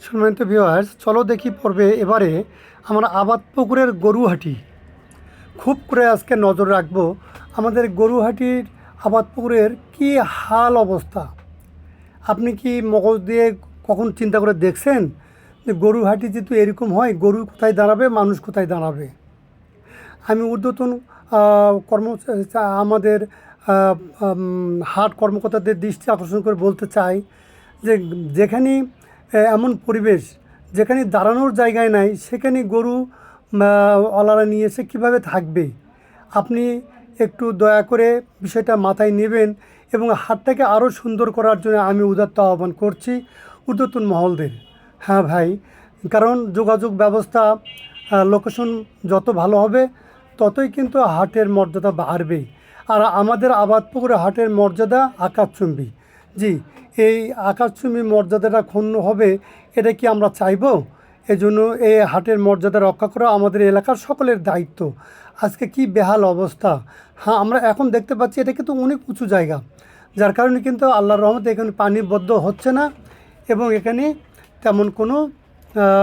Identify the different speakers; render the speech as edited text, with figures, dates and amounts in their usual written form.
Speaker 1: সম্মানিত ভিউয়ার্স, চলো দেখি পর্বে এবারে আমরা আবাদ পুকুরের গরুহাটি খুব করে আজকে নজর রাখবো। আমাদের গরুহাটির আবাদ পুকুরের কী হাল অবস্থা, আপনি কি মগজ দিয়ে কখন চিন্তা করে দেখছেন যে গরুহাটি যেহেতু এরকম হয়, গরু কোথায় দাঁড়াবে, মানুষ কোথায় দাঁড়াবে? আমি ঊর্ধ্বতন আমাদের হাট কর্মকর্তাদের দৃষ্টি আকর্ষণ করে বলতে চাই যে যেখানে এমন পরিবেশ যেখানে দাঁড়ানোর জায়গায় নাই, সেখানে গরু ওলারা নিয়ে এসে কীভাবে থাকবে? আপনি একটু দয়া করে বিষয়টা মাথায় নেবেন এবং হাটটাকে আরও সুন্দর করার জন্য আমি উদাত্ত আহ্বান করছি ঊর্ধ্বতন মহলদের। হ্যাঁ ভাই, কারণ যোগাযোগ ব্যবস্থা, লোকেশন যত ভালো হবে ততই কিন্তু হাটের মর্যাদা বাড়বে। আর আমাদের আবাদপুকুরে হাটের মর্যাদা আকাশচুম্বী। জি, এই আকাশচুম্বী মর্যাদাটা ক্ষুণ্ণ হবে, এটা কি আমরা চাইবো? এজন্য এই হাটের মর্যাদা রক্ষা করা আমাদের এলাকার সকলের দায়িত্ব। আজকে কি বেহাল অবস্থা! হ্যাঁ, আমরা এখন দেখতে পাচ্ছি এটা কিন্তু অনেক উঁচু জায়গা, যার কারণে কিন্তু আল্লাহর রহমতে এখানে পানি বদ্ধ হচ্ছে না এবং এখানে তেমন কোনো